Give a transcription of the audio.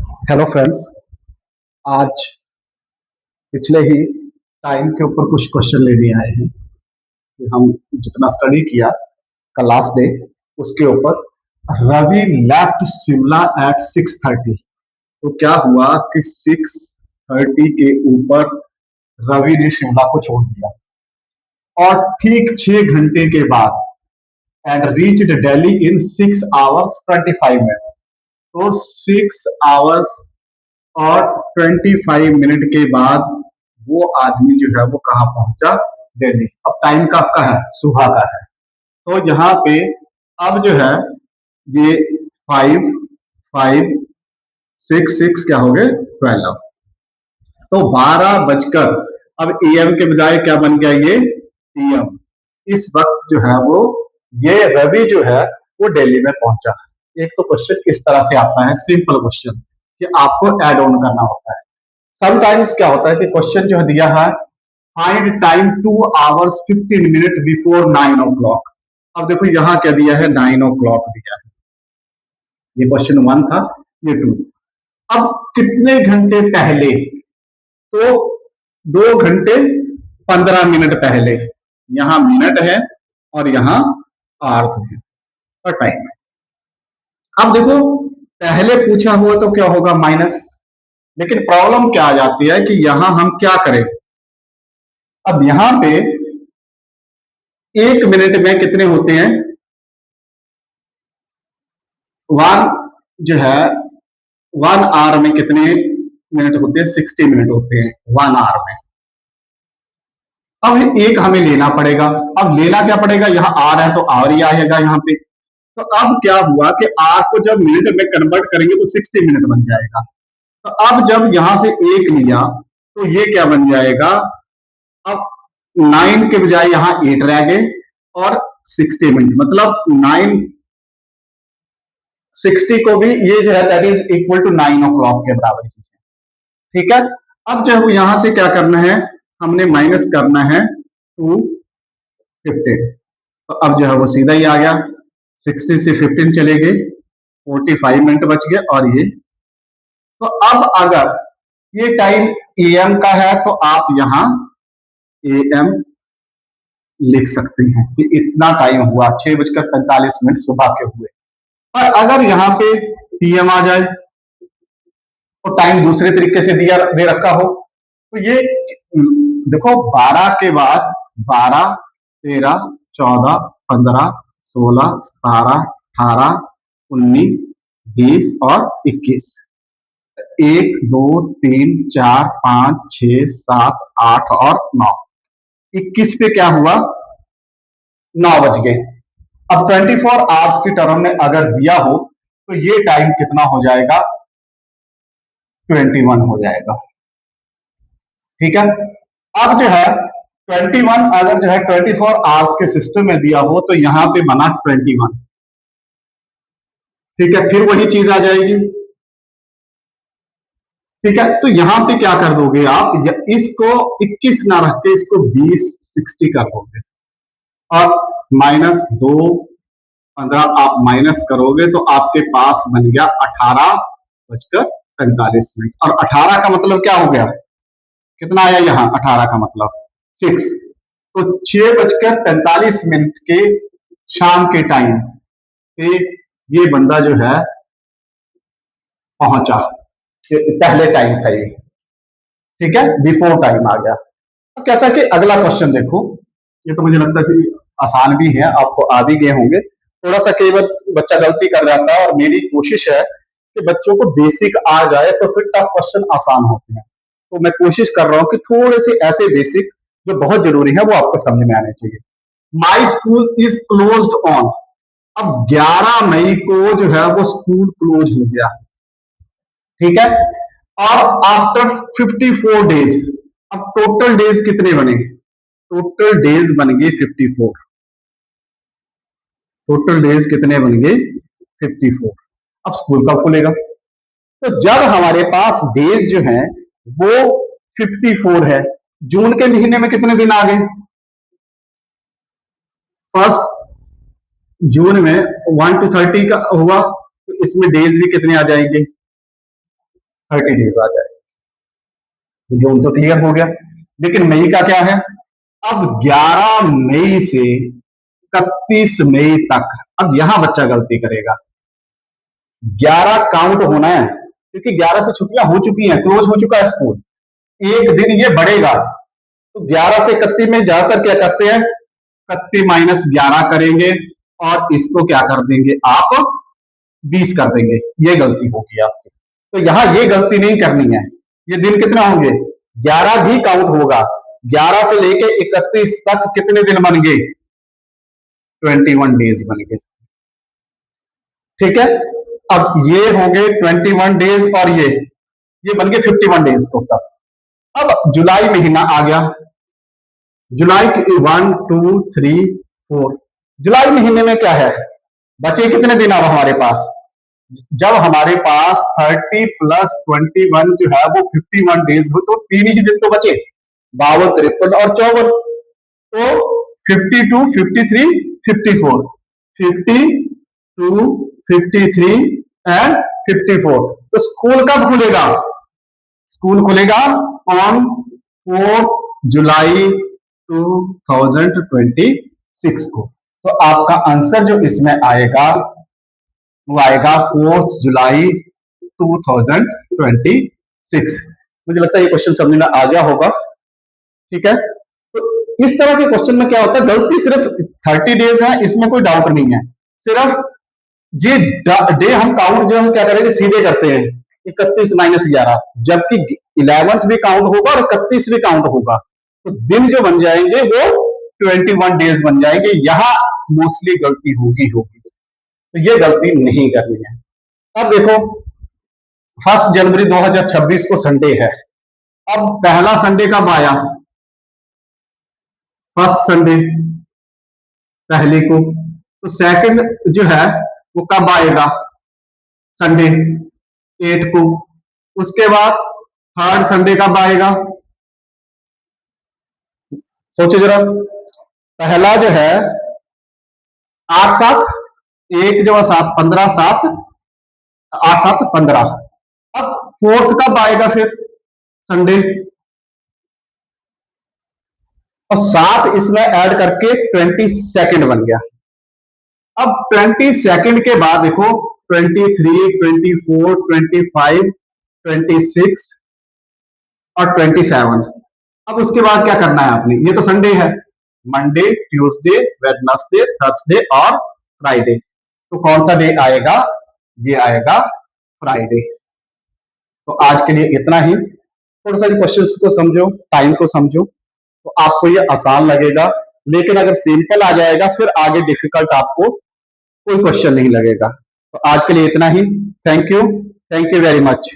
Hello friends. आज पिछले ही time के ऊपर कुछ क्वेश्चन लेने आए हैं कि हम जितना स्टडी किया का लास्ट डे उसके ऊपर। Ravi left Shimla at 6:30। तो क्या हुआ कि 6:30 के ऊपर रवि ने शिमला को छोड़ दिया और ठीक 6 घंटे के बाद and reached Delhi in 6 hours 25 minutes। तो 6 hours और 25 मिनट के बाद वो आदमी जो है वो कहाँ पहुंचा? दिल्ली। अब टाइम का आपका है, सुबह का है। तो यहाँ पे अब जो है ये 5, 5, 6, 6 क्या हो गए? 12। तो 12 बजकर अब एएम के बजाय क्या बन गया? ये पीएम। इस वक्त जो है वो ये रवि जो है वो दिल्ली में पहुंचा। एक तो क्वेश्चन इस तरह से आता है, सिंपल क्वेश्चन, कि आपको एड ऑन करना होता है। समटाइम्स क्या होता है कि क्वेश्चन जो है दिया है, find time 2 hours 15 minutes before 9 o'clock। अब देखो यहाँ क्या दिया है? 9 o'clock दिया है। ये क्वेश्चन 1 था, ये 2। अब कितने घंटे पहले? तो 2 घंटे 15 मिनट पहले। यहाँ मिनट है और यहाँ आवर्स है और टाइम है। अब देखो पहले पूछा हुआ तो क्या होगा? माइनस। लेकिन प्रॉब्लम क्या आ जाती है कि यहां हम क्या करें? अब यहां पे 1 मिनट में कितने होते हैं? वन जो है 1 आवर में कितने मिनट होते हैं? 60 मिनट होते हैं 1 आवर में। अब एक हमें लेना पड़ेगा। अब लेना क्या पड़ेगा? यहाँ आर है तो आर ही आएगा यहाँ पे। तो अब क्या हुआ कि आर को जब मिनट में कन्वर्ट करेंगे तो 60 मिनट बन जाएगा। तो अब जब यहां से एक लिया तो ये क्या बन जाएगा? अब 9 के बजाय यहाँ 8 रह गए और 60 मिनट, मतलब 960 को भी ये जो है that is equal to 9 o'clock के बराबर ही है। ठीक है। अब जब यहां से क्या करना है? हमने माइनस करना है 215। तो अब जो है वो सीधा ही आ गया। 60 से 15 चले गए, 45 मिनट बच गए। और ये तो अब अगर ये टाइम एएम का है तो आप यहां एएम लिख सकते हैं कि इतना टाइम हुआ, 6:45 सुबह के हुए। और अगर यहाँ पे पीएम आ जाए और टाइम दूसरे तरीके से दिया दे रखा हो तो ये देखो 12 के बाद 12, 13, 14, 15, 16, 17, 18, 19, 20 और 21। 1, 2, 3, 4, 5, 6, 7, 8 और 9। 21 पे क्या हुआ? 9 बज गए। अब 24 आवर्स की टर्म में अगर दिया हो तो ये टाइम कितना हो जाएगा? 21 हो जाएगा। ठीक है। अब जो है 21 अगर जो है 24 आवर्स के सिस्टम में दिया हो तो यहां पे बना 21। ठीक है, फिर वही चीज आ जाएगी। ठीक है, तो यहां पे क्या कर दोगे आप? इसको 21 ना रख के इसको 20 60 कर दोगे और -2 15 आप माइनस करोगे तो आपके पास बन गया 18:45। और 18 का मतलब क्या हो गया? कितना आया यहाँ? 18 का मतलब 6। तो 6:45 के शाम के टाइम पे ये बंदा जो है पहुंचा। पहले टाइम था ये। ठीक है, बिफोर टाइम आ गया। अब कहता है कि अगला क्वेश्चन देखो। ये तो मुझे लगता है कि आसान भी है, आपको आ भी गए होंगे। थोड़ा सा कई बार बच्चा गलती कर जाता है और मेरी कोशिश है कि बच्चों को बेसिक आ जाए तो फिर टफ क्वेश्चन आसान होते हैं। तो मैं कोशिश कर रहा हूं कि थोड़े से ऐसे बेसिक जो बहुत जरूरी है वो आपको समझ में आने चाहिए। My school is closed on. अब 11 मई को जो है वो स्कूल क्लोज हो गया। ठीक है। और आफ्टर 54 डेज, अब टोटल डेज कितने बने? टोटल डेज बन गए 54। टोटल डेज कितने बन गए? 54। अब स्कूल कब खुलेगा? तो जब हमारे पास डेज जो है वो 54 है, जून के महीने में कितने दिन आ गए? फर्स्ट जून में 1 to 30 का हुआ, तो इसमें डेज भी कितने आ जाएंगे? 30 डेज आ जाएगा। जून तो क्लियर हो गया, लेकिन मई का क्या है? अब 11 मई से 31 मई तक, अब यहां बच्चा गलती करेगा। 11 काउंट होना है, क्योंकि 11 से छुट्टियां हो चुकी हैं, क्लोज हो चुका है स्कूल। एक दिन ये बढ़ेगा, तो 11 से 31 में ज्यादातर क्या करते हैं, 31 - 11 करेंगे और इसको क्या कर देंगे आप, 20 कर देंगे। ये गलती होगी आपकी, तो यहां ये गलती नहीं करनी है। ये दिन कितने होंगे, 11 भी काउंट होगा। 11 से लेके 31 तक कितने दिन बन गए, 21 डेज बन गए। ठीक है, अब ये हो गए 21 डेज और ये बन गए 51 डेज टोटल। अब जुलाई महीना आ गया, जुलाई की 1 2 3 4, जुलाई महीने में क्या है, बचे कितने दिन अब हमारे पास, जब हमारे पास 30 + 21 जो है वो 51 डेज हो, तो 3 ही दिन तो बचे, 52 53 और 54। तो 52 53 54, 52 53 एंड 54। तो स्कूल कब खुलेगा, स्कूल खुलेगा ऑन 4 जुलाई 2026 को। तो आपका आंसर जो इसमें आएगा वो आएगा 4 जुलाई 2026। मुझे लगता है ये क्वेश्चन समझ में आ गया होगा। ठीक है, तो इस तरह के क्वेश्चन में क्या होता है, गलती सिर्फ 30 डेज है, इसमें कोई डाउट नहीं है। सिर्फ ये डे हम काउंट जो हम क्या करेंगे, सीधे करते हैं 31 - 11, जबकि 11th भी काउंट होगा और 31 भी काउंट होगा। तो दिन जो बन जाएंगे वो 21 डेज बन जाएंगे। यहां मोस्टली गलती होगी, तो ये गलती नहीं करनी है। अब देखो 1 जनवरी 2026 को संडे है। अब पहला संडे कब आया, फर्स्ट संडे पहले को, तो सेकंड जो है वो कब आएगा, संडे 8 को। उसके बाद थर्ड संडे कब आएगा, सोचो जरा, पहला जो है 8 7, 1 जो 7 15, 7 8 7 15। अब फोर्थ कब आएगा फिर, संडे, और 7 इसमें ऐड करके 22 बन गया। अब 22 के बाद देखो 23 24 25 26 और 27। अब उसके बाद क्या करना है आपने, ये तो संडे है, मंडे ट्यूसडे वेडनेसडे थर्सडे और फ्राइडे। तो कौन सा डे आएगा, ये आएगा फ्राइडे। तो आज के लिए इतना ही। थोड़ा सा क्वेश्चंस को समझो, टाइम को समझो, तो आपको ये आसान लगेगा। लेकिन अगर सिंपल आ जाएगा फिर आगे डिफिकल्ट आपको कोई क्वेश्चन नहीं लगेगा। तो आज के लिए इतना ही। Thank you very much.